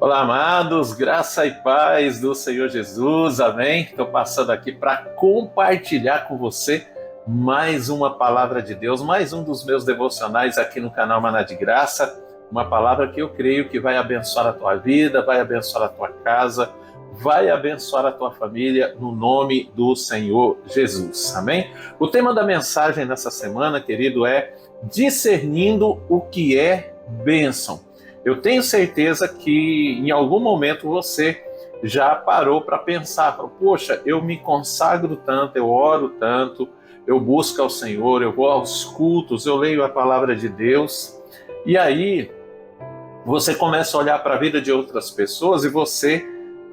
Olá, amados, graça e paz do Senhor Jesus, amém? Estou passando aqui para compartilhar com você mais uma palavra de Deus, mais um dos meus devocionais aqui no canal Maná de Graça, uma palavra que eu creio que vai abençoar a tua vida, vai abençoar a tua casa, vai abençoar a tua família, no nome do Senhor Jesus, amém? O tema da mensagem nessa semana, querido, é discernindo o que é bênção. Eu tenho certeza que em algum momento você já parou para pensar, poxa, eu me consagro tanto, eu oro tanto, eu busco ao Senhor, eu vou aos cultos, eu leio a palavra de Deus, e aí você começa a olhar para a vida de outras pessoas e você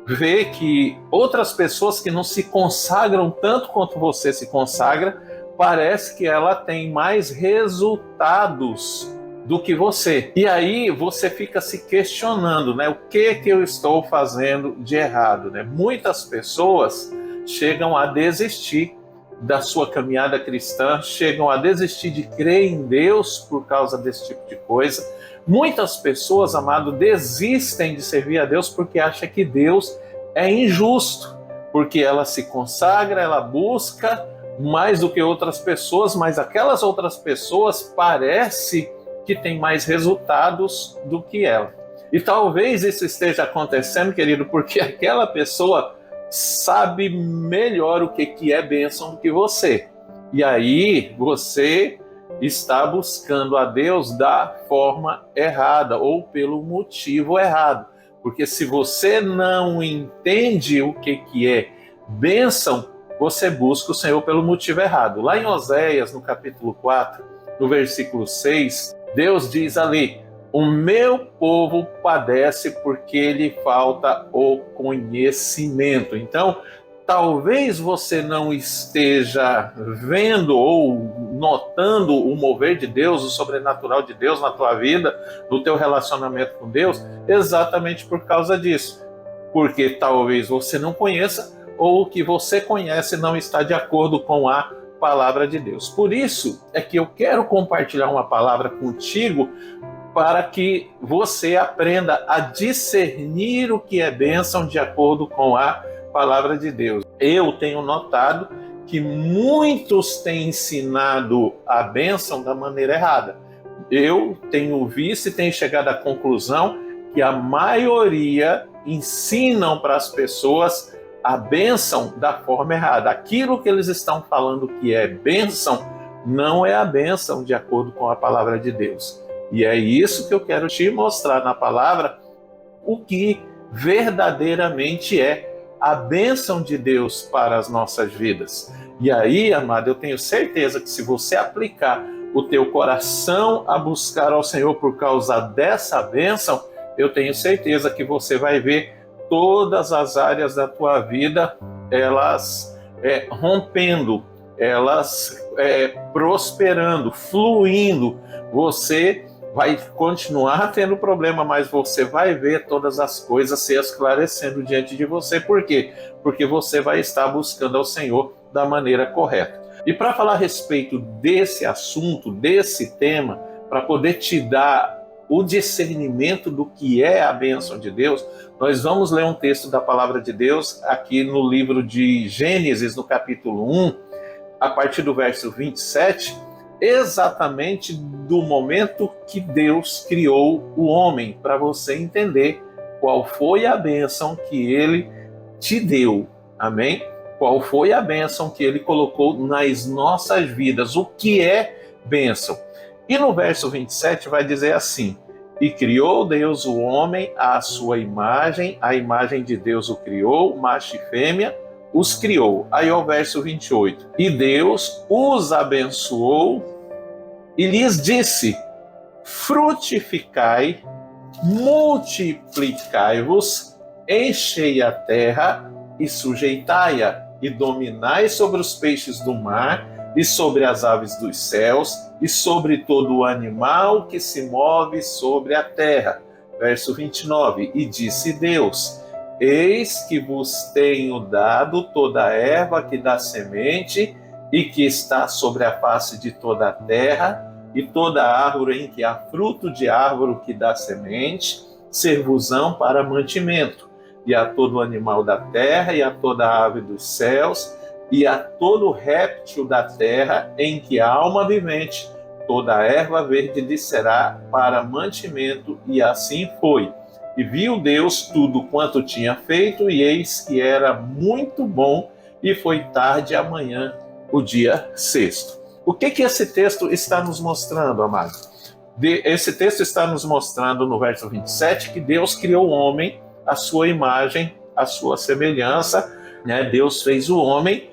vê que outras pessoas que não se consagram tanto quanto você se consagra, parece que ela tem mais resultados do que você. E aí você fica se questionando, né? O que eu estou fazendo de errado, né? Muitas pessoas chegam a desistir da sua caminhada cristã, chegam a desistir de crer em Deus por causa desse tipo de coisa. Muitas pessoas, amado, desistem de servir a Deus porque acham que Deus é injusto, porque ela se consagra, ela busca mais do que outras pessoas, mas aquelas outras pessoas parece que tem mais resultados do que ela. E talvez isso esteja acontecendo, querido, porque aquela pessoa sabe melhor o que é bênção do que você. E aí você está buscando a Deus da forma errada ou pelo motivo errado. Porque se você não entende o que é bênção, você busca o Senhor pelo motivo errado. Lá em Oséias, no capítulo 4, no versículo 6, Deus diz ali: o meu povo padece porque lhe falta o conhecimento. Então, talvez você não esteja vendo ou notando o mover de Deus, o sobrenatural de Deus na tua vida, no teu relacionamento com Deus, exatamente por causa disso. Porque talvez você não conheça, ou o que você conhece não está de acordo com a palavra de Deus. Por isso é que eu quero compartilhar uma palavra contigo para que você aprenda a discernir o que é bênção de acordo com a palavra de Deus. Eu tenho notado que muitos têm ensinado a bênção da maneira errada. Eu tenho visto e tenho chegado à conclusão que a maioria ensinam para as pessoas a bênção da forma errada. Aquilo que eles estão falando que é bênção, não é a bênção de acordo com a palavra de Deus. E é isso que eu quero te mostrar na palavra, o que verdadeiramente é a bênção de Deus para as nossas vidas. E aí, amado, eu tenho certeza que se você aplicar o teu coração a buscar ao Senhor por causa dessa bênção, eu tenho certeza que você vai ver todas as áreas da tua vida, elas rompendo, elas prosperando, fluindo. Você vai continuar tendo problema, mas você vai ver todas as coisas se esclarecendo diante de você. Por quê? Porque você vai estar buscando ao Senhor da maneira correta. E para falar a respeito desse assunto, desse tema, para poder te dar o discernimento do que é a bênção de Deus, nós vamos ler um texto da palavra de Deus aqui no livro de Gênesis, no capítulo 1, a partir do verso 27, exatamente do momento que Deus criou o homem, para você entender qual foi a bênção que ele te deu, amém? Qual foi a bênção que ele colocou nas nossas vidas, o que é bênção. E no verso 27 vai dizer assim: e criou Deus o homem à sua imagem, a imagem de Deus o criou, macho e fêmea os criou. Aí o verso 28, e Deus os abençoou e lhes disse: frutificai, multiplicai-vos, enchei a terra e sujeitai-a, e dominai sobre os peixes do mar, e sobre as aves dos céus, e sobre todo o animal que se move sobre a terra. Verso 29, e disse Deus: eis que vos tenho dado toda a erva que dá semente, e que está sobre a face de toda a terra, e toda árvore em que há fruto de árvore que dá semente, ser-vos-ão para mantimento, e a todo animal da terra, e a toda ave dos céus, e a todo réptil da terra em que há alma vivente, toda a erva verde lhe será para mantimento, e assim foi. E viu Deus tudo quanto tinha feito, e eis que era muito bom, e foi tarde amanhã, o dia sexto. O que esse texto está nos mostrando, amado? Esse texto está nos mostrando no verso 27 que Deus criou o homem à sua imagem, à sua semelhança, né? Deus fez o homem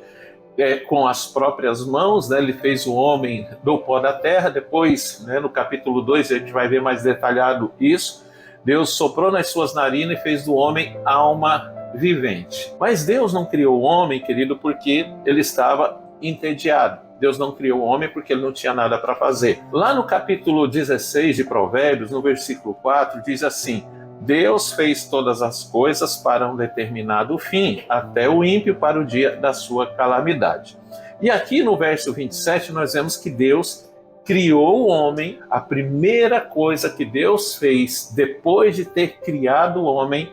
com as próprias mãos, né? Ele fez o homem do pó da terra. Depois, né, no capítulo 2, a gente vai ver mais detalhado isso. Deus soprou nas suas narinas e fez do homem alma vivente. Mas Deus não criou o homem, querido, porque ele estava entediado. Deus não criou o homem porque ele não tinha nada para fazer. Lá no capítulo 16 de Provérbios, no versículo 4, diz assim: Deus fez todas as coisas para um determinado fim, até o ímpio para o dia da sua calamidade. E aqui no verso 27 nós vemos que Deus criou o homem. A primeira coisa que Deus fez depois de ter criado o homem,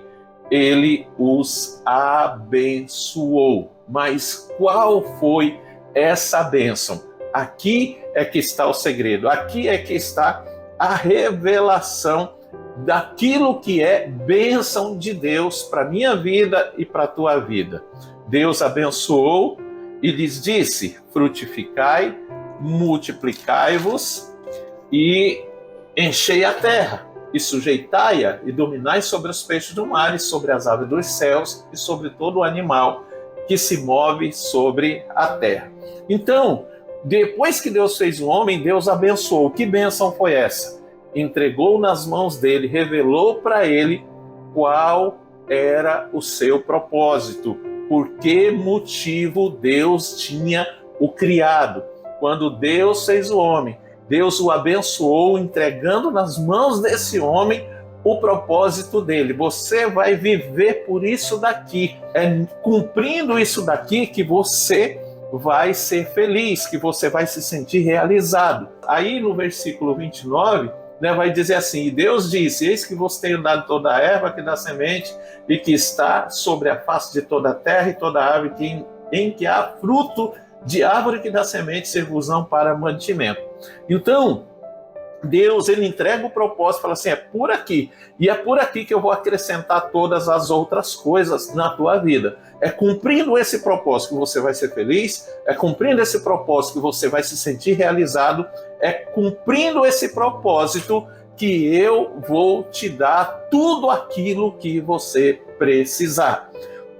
ele os abençoou. Mas qual foi essa bênção? Aqui é que está o segredo, aqui é que está a revelação daquilo que é bênção de Deus para a minha vida e para a tua vida. Deus abençoou e lhes disse: frutificai, multiplicai-vos e enchei a terra, e sujeitai-a, e dominai sobre os peixes do mar, e sobre as aves dos céus, e sobre todo o animal que se move sobre a terra. Então, depois que Deus fez o homem, Deus abençoou. Que bênção foi essa? Entregou nas mãos dele, revelou para ele qual era o seu propósito, por que motivo Deus tinha o criado. Quando Deus fez o homem, Deus o abençoou, entregando nas mãos desse homem o propósito dele. Você vai viver por isso daqui. É cumprindo isso daqui que você vai ser feliz, que você vai se sentir realizado. Aí no versículo 29, né, vai dizer assim: e Deus disse: eis que vos tenho dado toda a erva que dá semente e que está sobre a face de toda a terra, e toda a árvore em que há fruto de árvore que dá semente, ser-vos-ão para mantimento. Então, Deus, ele entrega o propósito, fala assim: é por aqui, e é por aqui que eu vou acrescentar todas as outras coisas na tua vida. É cumprindo esse propósito que você vai ser feliz, é cumprindo esse propósito que você vai se sentir realizado, é cumprindo esse propósito que eu vou te dar tudo aquilo que você precisar.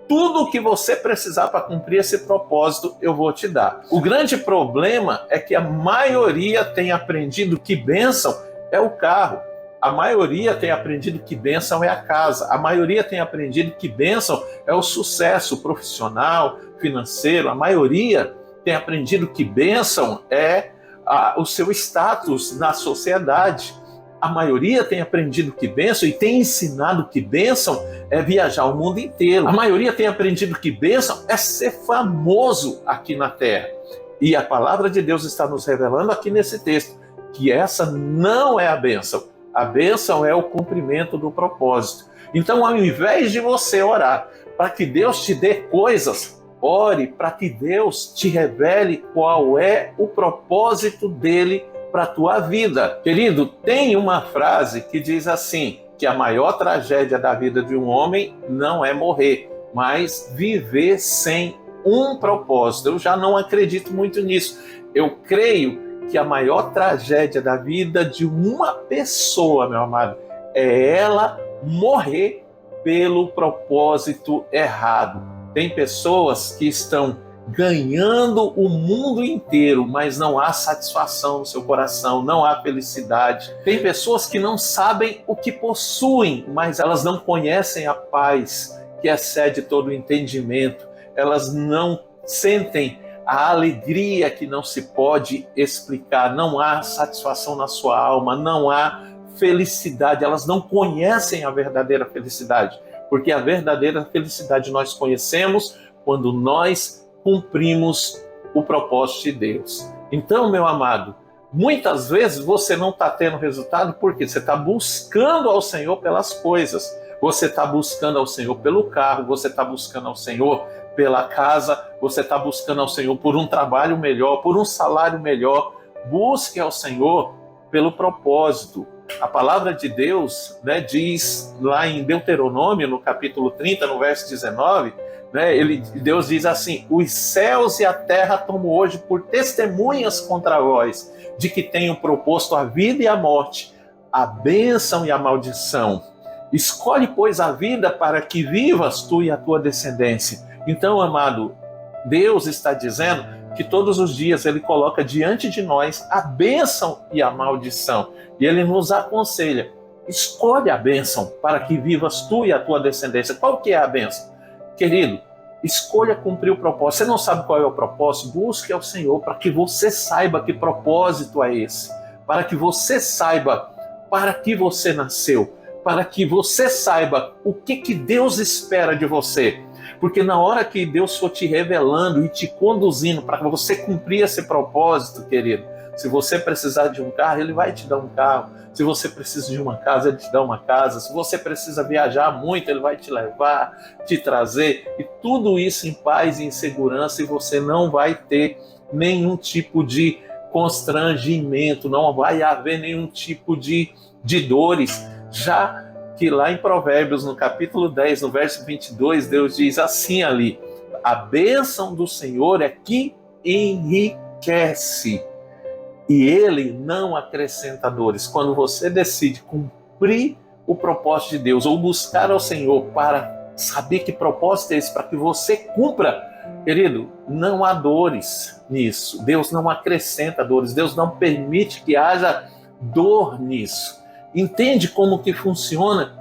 Tudo o que você precisar para cumprir esse propósito, eu vou te dar. O grande problema é que a maioria tem aprendido que bênção é o carro. A maioria tem aprendido que bênção é a casa. A maioria tem aprendido que bênção é o sucesso profissional, financeiro. A maioria tem aprendido que bênção é o seu status na sociedade. A maioria tem aprendido que bênção e tem ensinado que bênção é viajar o mundo inteiro. A maioria tem aprendido que bênção é ser famoso aqui na terra. E a palavra de Deus está nos revelando aqui nesse texto que essa não é a bênção. A bênção é o cumprimento do propósito. Então, ao invés de você orar para que Deus te dê coisas, ore para que Deus te revele qual é o propósito dele para a tua vida. Querido, tem uma frase que diz assim, que a maior tragédia da vida de um homem não é morrer, mas viver sem um propósito. Eu já não acredito muito nisso. Eu creio que a maior tragédia da vida de uma pessoa, meu amado, é ela morrer pelo propósito errado. Tem pessoas que estão ganhando o mundo inteiro, mas não há satisfação no seu coração, não há felicidade. Tem pessoas que não sabem o que possuem, mas elas não conhecem a paz que excede todo o entendimento. Elas não sentem a alegria que não se pode explicar, não há satisfação na sua alma, não há felicidade, elas não conhecem a verdadeira felicidade, porque a verdadeira felicidade nós conhecemos quando nós cumprimos o propósito de Deus. Então, meu amado, Muitas vezes você não está tendo resultado porque você está buscando ao Senhor pelas coisas. Você está buscando ao Senhor pelo carro, você está buscando ao Senhor pela casa, você está buscando ao Senhor por um trabalho melhor, por um salário melhor. Busque ao Senhor pelo propósito. A palavra de Deus, né, diz lá em Deuteronômio, no capítulo 30, no verso 19, né, Deus diz assim: os céus e a terra tomo hoje por testemunhas contra vós, de que tenho proposto a vida e a morte, a bênção e a maldição. Escolhe, pois, a vida para que vivas tu e a tua descendência. Então, amado, Deus está dizendo que todos os dias Ele coloca diante de nós a bênção e a maldição. E Ele nos aconselha: escolhe a bênção para que vivas tu e a tua descendência. Qual que é a bênção? Querido, escolha cumprir o propósito. Você não sabe qual é o propósito? Busque ao Senhor para que você saiba que propósito é esse. Para que você saiba para que você nasceu. Para que você saiba o que Deus espera de você. Porque na hora que Deus for te revelando e te conduzindo para você cumprir esse propósito, querido, se você precisar de um carro, Ele vai te dar um carro. Se você precisa de uma casa, Ele te dá uma casa. Se você precisa viajar muito, Ele vai te levar, te trazer. E tudo isso em paz e em segurança, e você não vai ter nenhum tipo de constrangimento, não vai haver nenhum tipo de dores. Já que lá em Provérbios, no capítulo 10, no verso 22, Deus diz assim ali: a bênção do Senhor é que enriquece, e Ele não acrescenta dores. Quando você decide cumprir o propósito de Deus, ou buscar ao Senhor para saber que propósito é esse, para que você cumpra, querido, não há dores nisso. Deus não acrescenta dores, Deus não permite que haja dor nisso. Entende como que funciona?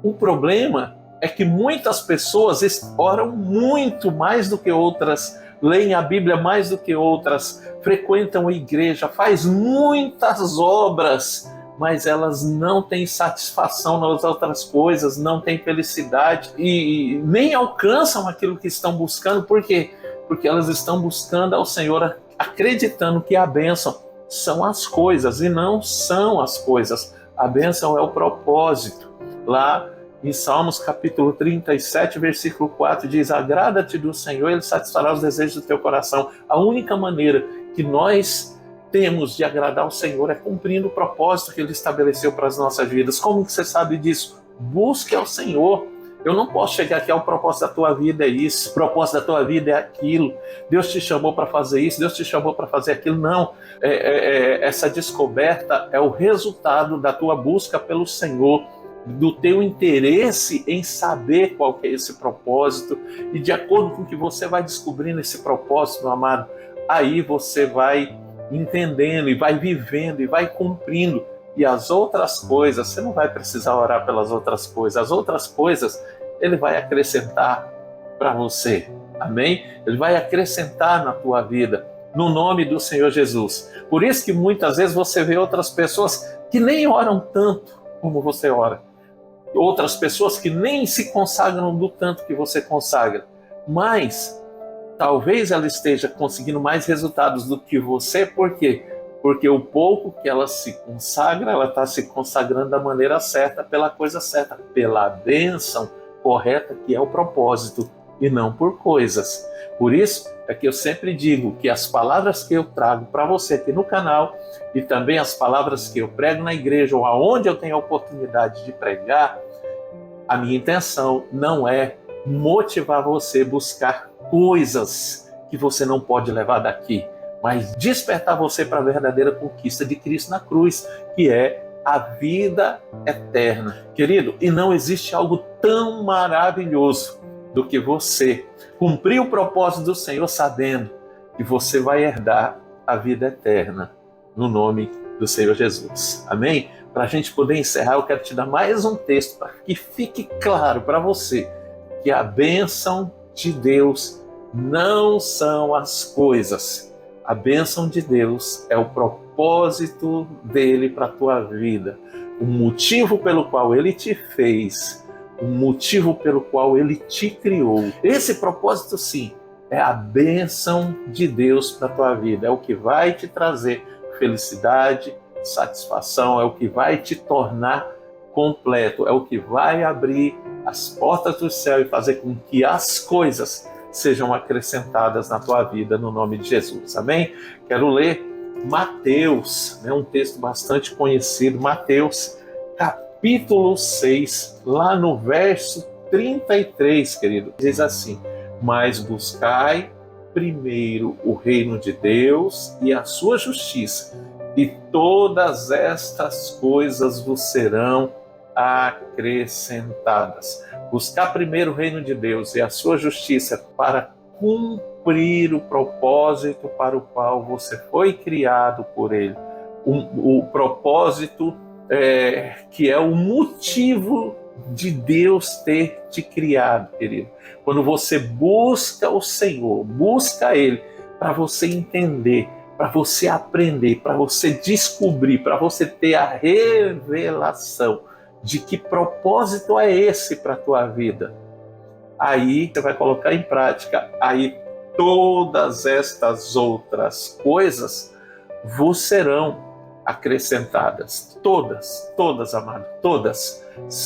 O problema é que muitas pessoas oram muito mais do que outras, leem a Bíblia mais do que outras, frequentam a igreja, faz muitas obras, mas elas não têm satisfação nas outras coisas, não têm felicidade e nem alcançam aquilo que estão buscando. Por quê? Porque elas estão buscando ao Senhor, acreditando que a bênção são as coisas e não são as coisas. A bênção é o propósito. Lá em Salmos capítulo 37, versículo 4, diz: agrada-te do Senhor, Ele satisfará os desejos do teu coração. A única maneira que nós temos de agradar ao Senhor é cumprindo o propósito que Ele estabeleceu para as nossas vidas. Como que você sabe disso? Busque ao Senhor. Eu não posso chegar aqui: o propósito da tua vida é isso, o propósito da tua vida é aquilo, Deus te chamou para fazer isso, Deus te chamou para fazer aquilo. Não, essa descoberta é o resultado da tua busca pelo Senhor, do teu interesse em saber qual que é esse propósito, e de acordo com que você vai descobrindo esse propósito, meu amado, aí você vai entendendo e vai vivendo e vai cumprindo. E as outras coisas, você não vai precisar orar pelas outras coisas. As outras coisas, Ele vai acrescentar para você. Amém? Ele vai acrescentar na tua vida, no nome do Senhor Jesus. Por isso que muitas vezes você vê outras pessoas que nem oram tanto como você ora. Outras pessoas que nem se consagram do tanto que você consagra. Mas talvez ela esteja conseguindo mais resultados do que você. Por quê? Porque o pouco que ela se consagra, ela está se consagrando da maneira certa, pela coisa certa, pela bênção correta, que é o propósito, e não por coisas. Por isso é que eu sempre digo que as palavras que eu trago para você aqui no canal, e também as palavras que eu prego na igreja, ou aonde eu tenho a oportunidade de pregar, a minha intenção não é motivar você a buscar coisas que você não pode levar daqui, mas despertar você para a verdadeira conquista de Cristo na cruz, que é a vida eterna. Querido, e não existe algo tão maravilhoso do que você cumprir o propósito do Senhor sabendo que você vai herdar a vida eterna, no nome do Senhor Jesus. Amém? Para a gente poder encerrar, eu quero te dar mais um texto para que fique claro para você que a bênção de Deus não são as coisas. A bênção de Deus é o propósito dele para a tua vida, o motivo pelo qual ele te fez, o motivo pelo qual ele te criou. Esse propósito, sim, é a bênção de Deus para a tua vida, é o que vai te trazer felicidade, satisfação, é o que vai te tornar completo, é o que vai abrir as portas do céu e fazer com que as coisas sejam acrescentadas na tua vida, no nome de Jesus, amém? Quero ler Mateus, um texto bastante conhecido, Mateus, capítulo 6, lá no verso 33, querido, diz assim: mas buscai primeiro o reino de Deus e a sua justiça, e todas estas coisas vos serão acrescentadas. Buscar primeiro o reino de Deus e a sua justiça para cumprir o propósito para o qual você foi criado por Ele. O propósito que é o motivo de Deus ter te criado, querido. Quando você busca o Senhor, busca Ele, para você entender, para você aprender, para você descobrir, para você ter a revelação de que propósito é esse para a tua vida. Aí você vai colocar em prática, aí todas estas outras coisas vos serão acrescentadas. Todas, amado, todas.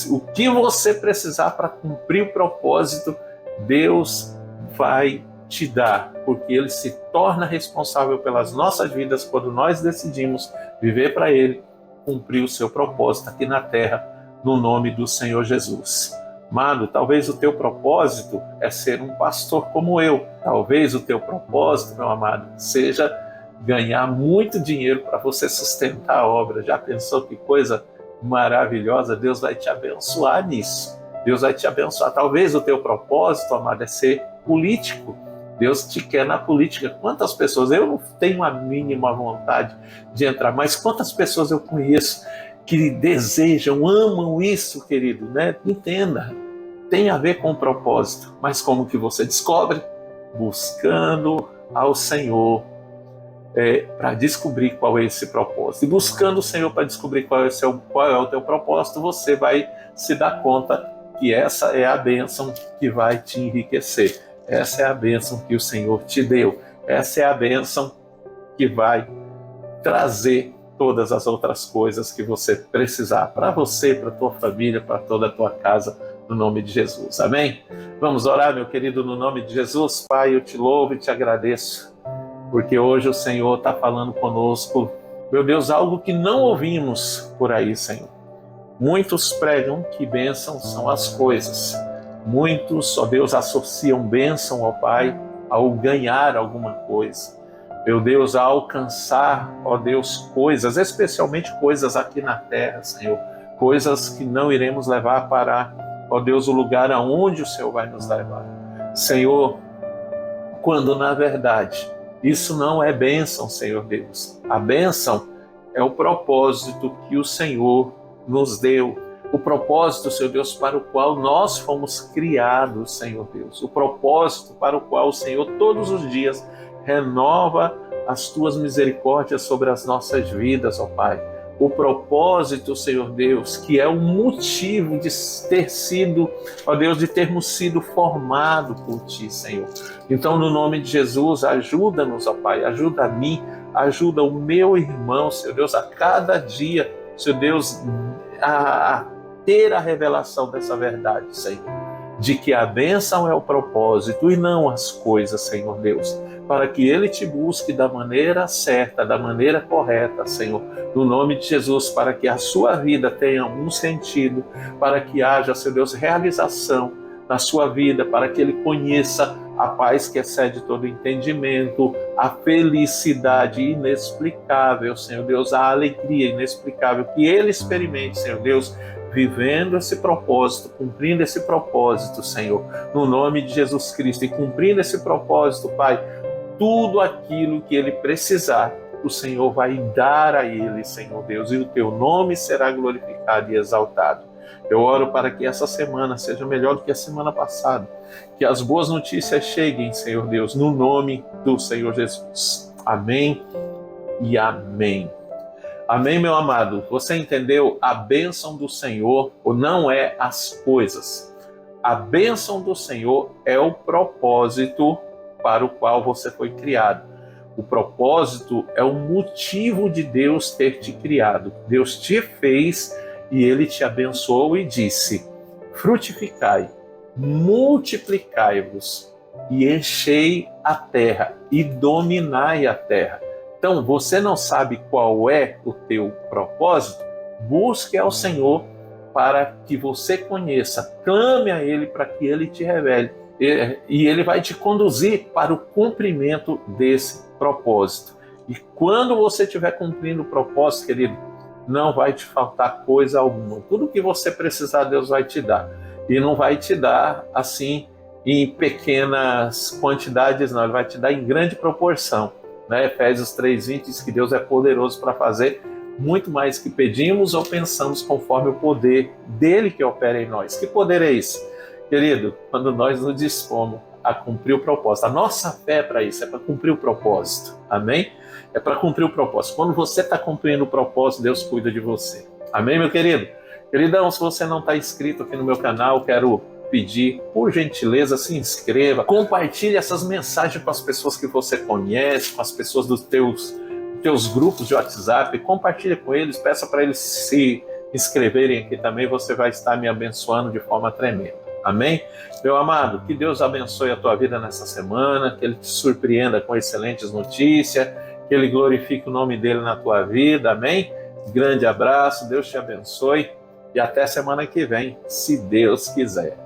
O que você precisar para cumprir o propósito, Deus vai te dar, porque Ele se torna responsável pelas nossas vidas quando nós decidimos viver para Ele, cumprir o seu propósito aqui na terra, no nome do Senhor Jesus. Amado, talvez o teu propósito é ser um pastor como eu. Talvez o teu propósito, meu amado, seja ganhar muito dinheiro para você sustentar a obra. Já pensou que coisa maravilhosa? Deus vai te abençoar nisso. Deus vai te abençoar. Talvez o teu propósito, amado, é ser político. Deus te quer na política. Quantas pessoas, eu não tenho a mínima vontade de entrar, mas quantas pessoas eu conheço que desejam, amam isso, querido, né? Entenda, tem a ver com o propósito, mas como que você descobre? Buscando ao Senhor para descobrir qual é esse propósito. E buscando o Senhor para descobrir qual é o teu propósito, você vai se dar conta que essa é a bênção que vai te enriquecer. Essa é a bênção que o Senhor te deu. Essa é a bênção que vai trazer todas as outras coisas que você precisar para você, para a tua família, para toda a tua casa, no nome de Jesus. Amém? Vamos orar, meu querido, no nome de Jesus. Pai, eu te louvo e te agradeço, porque hoje o Senhor está falando conosco, meu Deus, algo que não ouvimos por aí, Senhor. Muitos pregam que bênção são as coisas. Muitos, ó Deus, associam bênção ao Pai ao ganhar alguma coisa. Meu Deus, a alcançar, ó Deus, coisas, especialmente coisas aqui na terra, Senhor. Coisas que não iremos levar para, ó Deus, o lugar aonde o Senhor vai nos levar. Senhor, quando na verdade isso não é bênção, Senhor Deus. A bênção é o propósito que o Senhor nos deu. O propósito, Senhor Deus, para o qual nós fomos criados, Senhor Deus. O propósito para o qual o Senhor todos os dias renova as tuas misericórdias sobre as nossas vidas, ó Pai. O propósito, Senhor Deus, que é o motivo de ter sido, ó Deus, de termos sido formados por Ti, Senhor. Então, no nome de Jesus, ajuda-nos, ó Pai, ajuda a mim, ajuda o meu irmão, Senhor Deus, a cada dia, Senhor Deus, a ter a revelação dessa verdade, Senhor, de que a bênção é o propósito e não as coisas, Senhor Deus, para que Ele te busque da maneira certa, da maneira correta, Senhor, no nome de Jesus, para que a sua vida tenha um sentido, para que haja, Senhor Deus, realização na sua vida, para que Ele conheça a paz que excede todo entendimento, a felicidade inexplicável, Senhor Deus, a alegria inexplicável que Ele experimente, Senhor Deus, vivendo esse propósito, cumprindo esse propósito, Senhor, no nome de Jesus Cristo, e cumprindo esse propósito, Pai, tudo aquilo que Ele precisar, o Senhor vai dar a Ele, Senhor Deus, e o Teu nome será glorificado e exaltado. Eu oro para que essa semana seja melhor do que a semana passada, que as boas notícias cheguem, Senhor Deus, no nome do Senhor Jesus. Amém e amém. Amém, meu amado? Você entendeu? A bênção do Senhor não é as coisas. A bênção do Senhor é o propósito para o qual você foi criado. O propósito é o motivo de Deus ter te criado. Deus te fez e Ele te abençoou e disse: frutificai, multiplicai-vos e enchei a terra e dominai a terra. Então, você não sabe qual é o teu propósito? Busque ao Senhor para que você conheça. Clame a Ele para que Ele te revele. E Ele vai te conduzir para o cumprimento desse propósito. E quando você estiver cumprindo o propósito, querido, não vai te faltar coisa alguma. Tudo que você precisar, Deus vai te dar. E não vai te dar assim em pequenas quantidades, não. Ele vai te dar em grande proporção. Né? Efésios 3:20 diz que Deus é poderoso para fazer muito mais que pedimos ou pensamos, conforme o poder dele que opera em nós. Que poder é esse? Querido, quando nós nos dispomos a cumprir o propósito, a nossa fé é para isso, é para cumprir o propósito. Amém? É para cumprir o propósito. Quando você está cumprindo o propósito, Deus cuida de você. Amém, meu querido? Queridão, se você não está inscrito aqui no meu canal, quero pedir, por gentileza, se inscreva, compartilhe essas mensagens com as pessoas que você conhece, com as pessoas dos teus grupos de WhatsApp, compartilhe com eles, peça para eles se inscreverem aqui também, você vai estar me abençoando de forma tremenda. Amém? Meu amado, que Deus abençoe a tua vida nessa semana, que Ele te surpreenda com excelentes notícias, que Ele glorifique o nome dEle na tua vida, amém? Grande abraço, Deus te abençoe e até semana que vem, se Deus quiser.